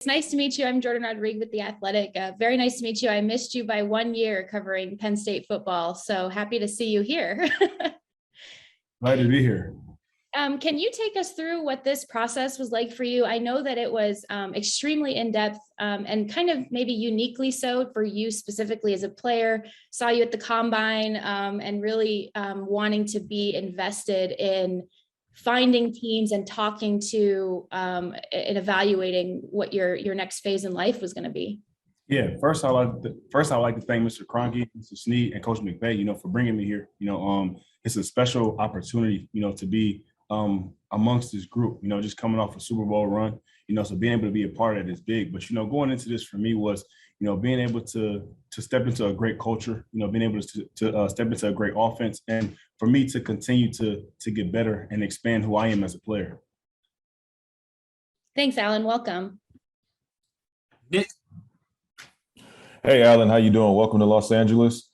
It's nice to meet you. I'm Jordan Rodriguez with The Athletic. Very nice to meet you. I missed you by 1 year covering Penn State football, so happy to see you here. Glad to be here. Can you take us through what this process was like for you? I know that it was extremely in-depth and kind of maybe uniquely so for you specifically as a player. Saw you at the Combine and really wanting to be invested in finding teams and talking to and evaluating what your next phase in life was going to be. Yeah, first I'd like to thank Mr. Kroenke, Mr. Snead, and Coach McVay, for bringing me here. It's a special opportunity, to be amongst this group, just coming off a Super Bowl run, so being able to be a part of it is big. But, going into this for me was, being able to step into a great culture, being able to step into a great offense, and for me to continue to get better and expand who I am as a player. Thanks, Alan. Welcome. Nick. Hey, Alan, how you doing? Welcome to Los Angeles.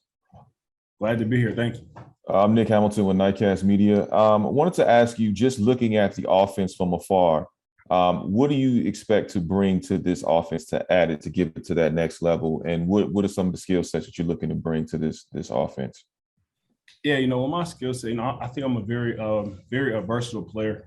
Glad to be here. Thank you. I'm Nick Hamilton with Nightcast Media. I wanted to ask you, just looking at the offense from afar, what do you expect to bring to this offense to add it, to give it to that next level? And what are some of the skill sets that you're looking to bring to this offense? Yeah, with my skill set, I think I'm a very versatile player,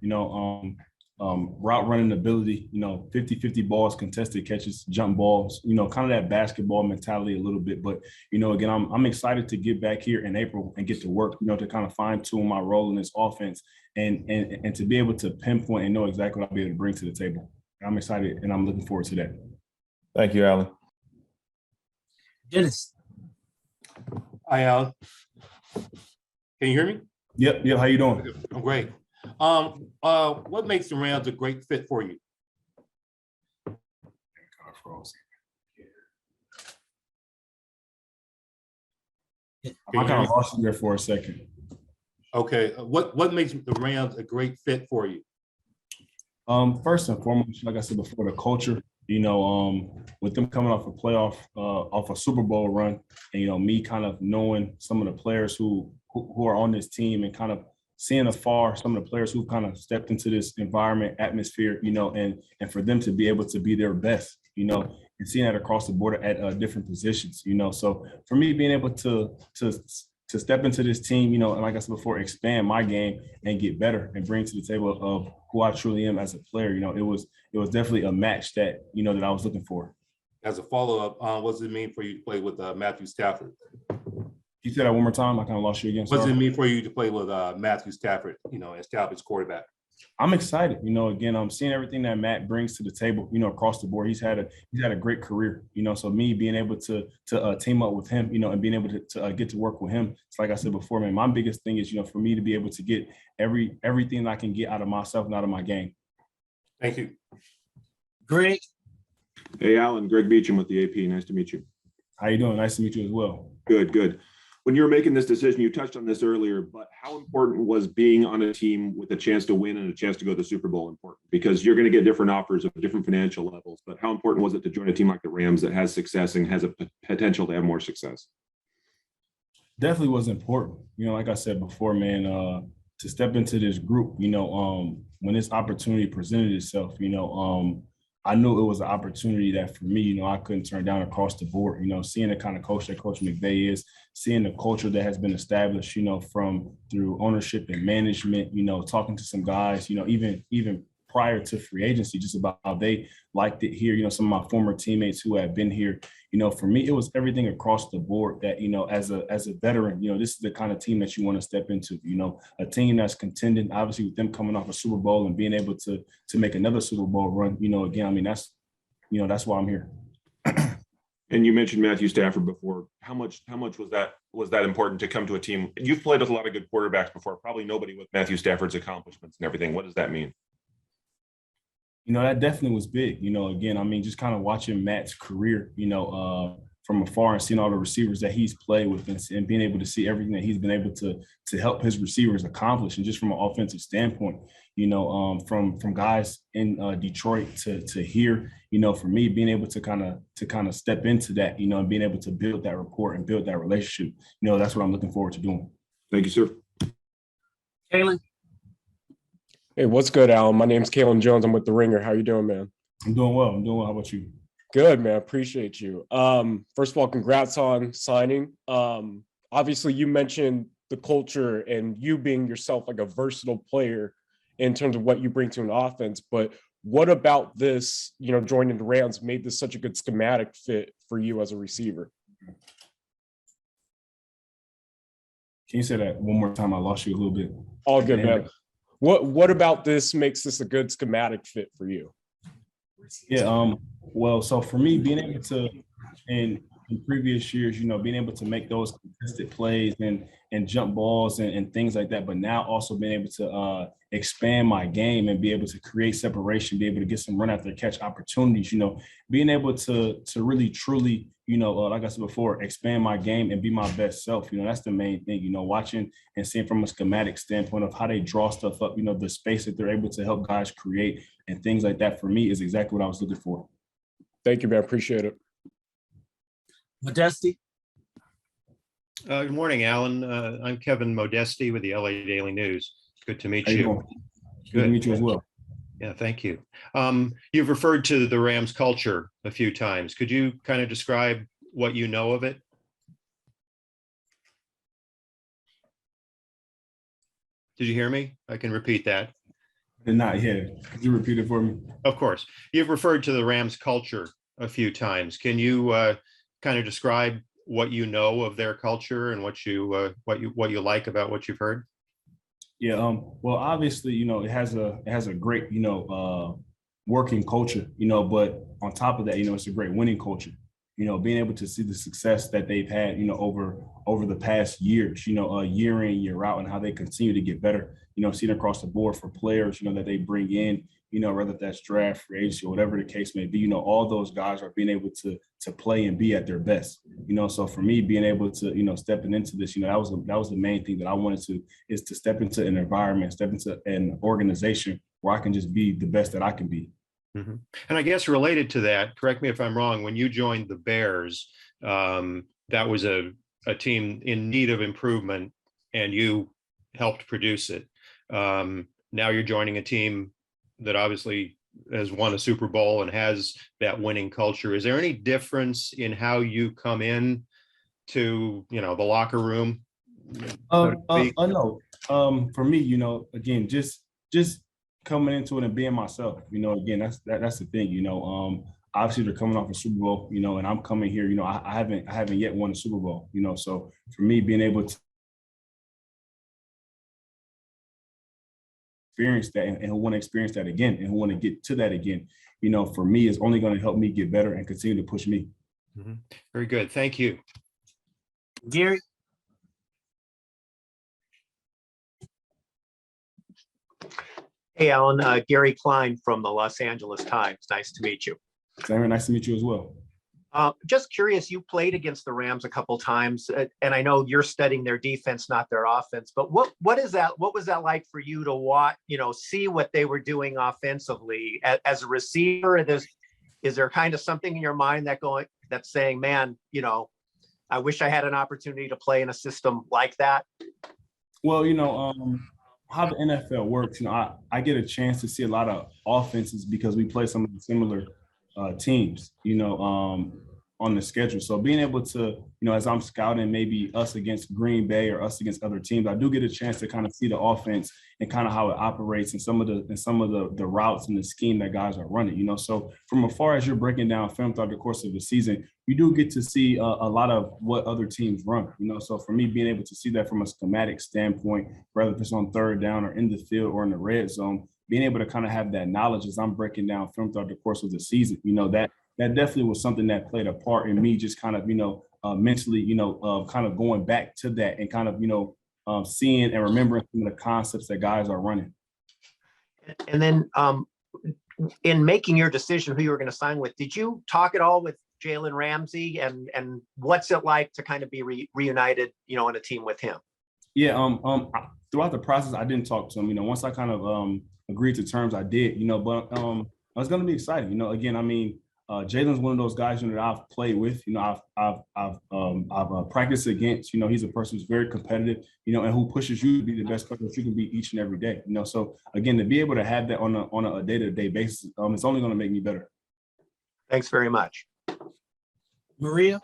route running ability, 50-50 balls, contested catches, jump balls, kind of that basketball mentality a little bit. But, again, I'm excited to get back here in April and get to work, to kind of fine tune my role in this offense and to be able to pinpoint and know exactly what I'll be able to bring to the table. I'm excited and I'm looking forward to that. Thank you, Alan. Dennis. Hi, Alan. Can you hear me? Yep. How you doing? I'm great. What makes the Rams a great fit for you? I kind of lost you there for a second. Okay. What makes the Rams a great fit for you? First and foremost, like I said before, the culture. With them coming off a playoff, off a Super Bowl run, and me kind of knowing some of the players who are on this team and kind of seeing afar some of the players who kind of stepped into this environment, atmosphere, and for them to be able to be their best, and seeing that across the board at different positions, So for me, being able to step into this team, and like I said before, expand my game and get better and bring to the table of who I truly am as a player, it was definitely a match that, that I was looking for. As a follow-up, what does it mean for you to play with Matthew Stafford? You said that one more time. I kind of lost you again. What does it mean for you to play with Matthew Stafford, as Stafford's quarterback? I'm excited. Again, I'm seeing everything that Matt brings to the table, across the board. He's had a great career, so me being able to team up with him, and being able to get to work with him. It's like I said before, man, my biggest thing is, for me to be able to get everything I can get out of myself and out of my game. Thank you. Greg. Hey, Alan, Greg Beecham with the AP. Nice to meet you. How you doing? Nice to meet you as well. Good. When you were making this decision, you touched on this earlier, but how important was being on a team with a chance to win and a chance to go to the Super Bowl important? Because you're going to get different offers of different financial levels, but how important was it to join a team like the Rams that has success and has a potential to have more success? Definitely was important. Like I said before, man, to step into this group, when this opportunity presented itself, I knew it was an opportunity that for me, I couldn't turn down across the board, seeing the kind of coach that Coach McVay is, seeing the culture that has been established, from through ownership and management, talking to some guys, even prior to free agency, just about how they liked it here, some of my former teammates who have been here, for me, it was everything across the board that, as a veteran, this is the kind of team that you want to step into, a team that's contending, obviously with them coming off a Super Bowl and being able to make another Super Bowl run, again, that's why I'm here. And you mentioned Matthew Stafford before. How much was that important to come to a team? You've played with a lot of good quarterbacks before, probably nobody with Matthew Stafford's accomplishments and everything. What does that mean? That definitely was big. Again, just kind of watching Matt's career, from afar and seeing all the receivers that he's played with and being able to see everything that he's been able to help his receivers accomplish. And just from an offensive standpoint, from guys in Detroit to here, for me, being able to kind of step into that, and being able to build that rapport and build that relationship, that's what I'm looking forward to doing. Thank you, sir. Kalen. Hey, what's good, Alan? My name's Kalen Jones. I'm with The Ringer. How you doing, man? I'm doing well. I'm doing well. How about you? Good, man. Appreciate you. First of all, congrats on signing. Obviously, you mentioned the culture and you being yourself like a versatile player in terms of what you bring to an offense. But what about this, joining the Rams made this such a good schematic fit for you as a receiver? Can you say that one more time? I lost you a little bit. All good, man. What about this makes this a good schematic fit for you? Yeah. Well, so for me, being able to, in previous years, being able to make those contested plays and jump balls and things like that, but now also being able to expand my game and be able to create separation, be able to get some run after catch opportunities, being able to really truly, like I said before, expand my game and be my best self. That's the main thing, watching and seeing from a schematic standpoint of how they draw stuff up, the space that they're able to help guys create and things like that for me is exactly what I was looking for. Thank you, man. Appreciate it. Modesti. Good morning, Alan. I'm Kevin Modesti with the LA Daily News. Good to meet How you you. doing? Good to meet you as well. Yeah, thank you. You've referred to the Rams culture a few times. Could you kind of describe what you know of it? Did you hear me? I can repeat that. Did not hear. Could you repeat it for me? Of course. You've referred to the Rams culture a few times. Can you kind of describe what you know of their culture and what you like about what you've heard? Yeah. Well, obviously, it has a great, working culture, but on top of that, it's a great winning culture. Being able to see the success that they've had, over the past years, year in, year out, and how they continue to get better, seen across the board for players, that they bring in, whether that's draft, free agency, or whatever the case may be, all those guys are being able to play and be at their best, so for me, being able to, stepping into this, that was the main thing that I wanted to, is to step into an environment, step into an organization where I can just be the best that I can be. Mm-hmm. And I guess related to that, correct me if I'm wrong, when you joined the Bears, that was a team in need of improvement and you helped produce it. Now you're joining a team that obviously has won a Super Bowl and has that winning culture. Is there any difference in how you come in to, the locker room? No. For me, again, just coming into it and being myself, again, that's the thing, obviously they're coming off a Super Bowl, and I'm coming here, I haven't yet won a Super Bowl, so for me, being able to experience that and who want to experience that again and who want to get to that again, for me is only going to help me get better and continue to push me. Mm-hmm. Very good. Thank you. Gary. Hey, Alan, Gary Klein from the Los Angeles Times. Nice to meet you. Sammy, nice to meet you as well. Just curious, you played against the Rams a couple times, and I know you're studying their defense, not their offense. But what is that? What was that like for you to watch? See what they were doing offensively as a receiver? Is there kind of something in your mind that's saying, man, I wish I had an opportunity to play in a system like that? Well, how the NFL works, I get a chance to see a lot of offenses because we play some of the similar teams, on the schedule. So being able to, as I'm scouting maybe us against Green Bay or us against other teams, I do get a chance to kind of see the offense and kind of how it operates and some of the routes and the scheme that guys are running, So from afar as you're breaking down film throughout the course of the season, you do get to see a lot of what other teams run, So for me, being able to see that from a schematic standpoint, whether it's on third down or in the field or in the red zone, being able to kind of have that knowledge as I'm breaking down film throughout the course of the season, that definitely was something that played a part in me just kind of, mentally, kind of going back to that and kind of, seeing and remembering some of the concepts that guys are running. And then in making your decision who you were going to sign with, did you talk at all with Jalen Ramsey and what's it like to kind of be reunited, on a team with him? Yeah. Throughout the process, I didn't talk to him, once I kind of agreed to terms, I did, but I was going to be excited, again, Jalen's one of those guys, that I've played with, I've practiced against, he's a person who's very competitive, and who pushes you to be the best player that you can be each and every day, so again, to be able to have that on a day-to-day basis, it's only going to make me better. Thanks very much. Maria?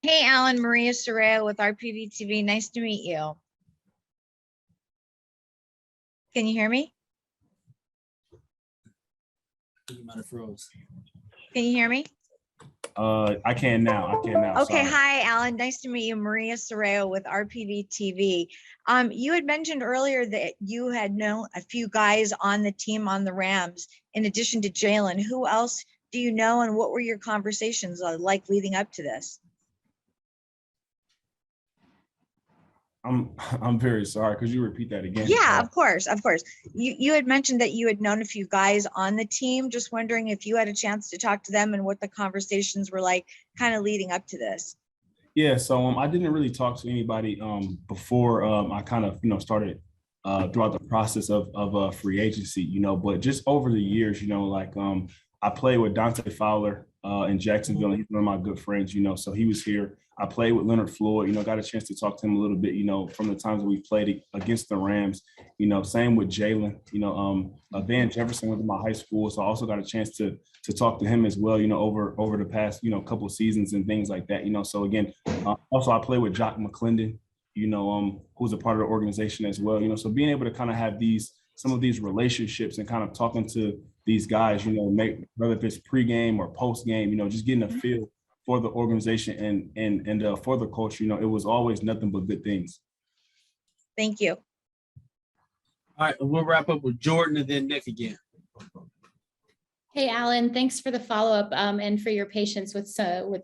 Hey, Alan, Maria Soraya with RPV TV. Nice to meet you. Can you hear me? You might have froze. Can you hear me? I can now. Okay, Sorry. hi, Alan. Nice to meet you. Maria Soraya with RPV TV. You had mentioned earlier that you had known a few guys on the team on the Rams, in addition to Jalen. Who else do you know, and what were your conversations like leading up to this? I'm very sorry. Could you repeat that again? Yeah, of course, of course. You had mentioned that you had known a few guys on the team. Just wondering if you had a chance to talk to them and what the conversations were like kind of leading up to this. Yeah, so I didn't really talk to anybody before I kind of started throughout the process of free agency, but just over the years, like I played with Dante Fowler in Jacksonville, and he's one of my good friends, so he was here. I played with Leonard Floyd, got a chance to talk to him a little bit, from the times that we played against the Rams, same with Jalen, Van Jefferson went to my high school. So I also got a chance to talk to him as well, over the past, couple of seasons and things like that, so again, also I played with Jock McClendon, who's a part of the organization as well, so being able to kind of have some of these relationships and kind of talking to these guys, whether if it's pregame or postgame, just getting a feel for the organization and for the culture, it was always nothing but good things. Thank you. All right, we'll wrap up with Jordan and then Nick again. Hey, Alan, thanks for the follow-up and for your patience with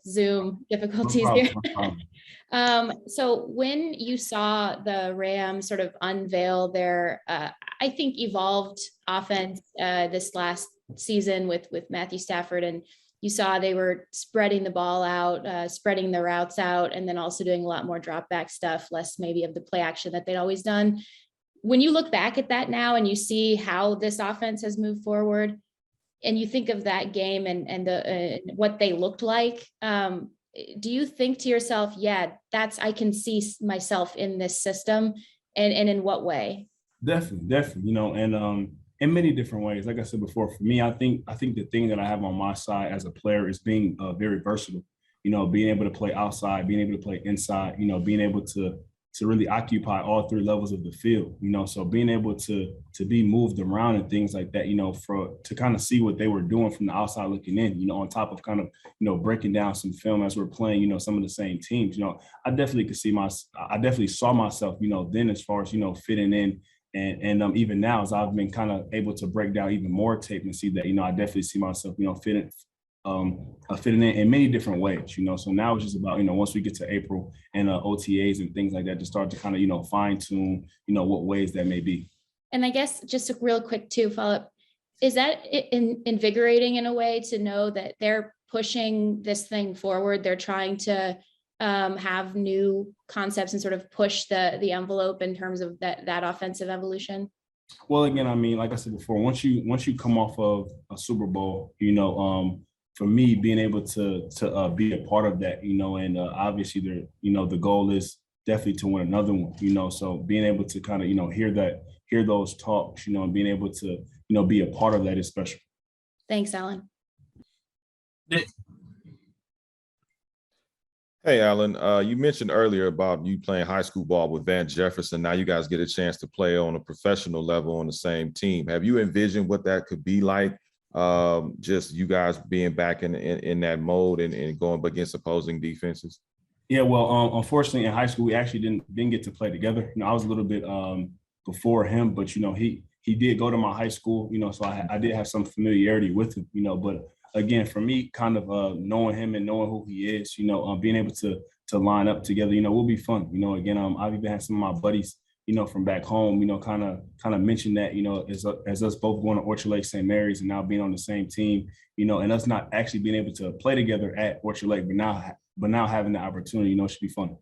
Zoom difficulties No here. problem. So when you saw the Rams sort of unveil their, I think, evolved offense this last season with Matthew Stafford, and you saw they were spreading the ball out, spreading the routes out, and then also doing a lot more drop back stuff, less maybe of the play action that they'd always done. When you look back at that now and you see how this offense has moved forward, and you think of that game and what they looked like, do you think to yourself, yeah, I can see myself in this system, and in what way? Definitely, and in many different ways. Like I said before, for me, I think the thing that I have on my side as a player is being very versatile, being able to play outside, being able to play inside, being able to really occupy all three levels of the field, so being able to be moved around and things like that, to kind of see what they were doing from the outside looking in, on top of kind of, breaking down some film as we're playing, some of the same teams, I definitely saw myself, then as far as, fitting in. And even now, as I've been kind of able to break down even more tape and see that, I definitely see myself, fitting in many different ways, so now it's just about, once we get to April and OTAs and things like that, to start to kind of, fine tune, what ways that may be. And I guess just a real quick follow-up, is that invigorating in a way to know that they're pushing this thing forward? They're trying to have new concepts and sort of push the envelope in terms of that offensive evolution? Well, again, I mean, like I said before, once you come off of a Super Bowl, for me, being able to be a part of that, and obviously the goal is definitely to win another one, so being able to kind of, hear those talks, and being able to, be a part of that is special. Thanks, Alan. Nick. Hey, Alan, you mentioned earlier about you playing high school ball with Van Jefferson. Now you guys get a chance to play on a professional level on the same team. Have you envisioned what that could be like? Just you guys being back in that mode and going against opposing defenses? Yeah, well, unfortunately in high school, we actually didn't get to play together. I was a little bit before him, but, he did go to my high school, so I did have some familiarity with him, but again, for me, kind of knowing him and knowing who he is, being able to line up together, will be fun. Again, I've even had some of my buddies, from back home, kind of mention that, as us both going to Orchard Lake St. Mary's and now being on the same team, and us not actually being able to play together at Orchard Lake, but now having the opportunity, it should be fun.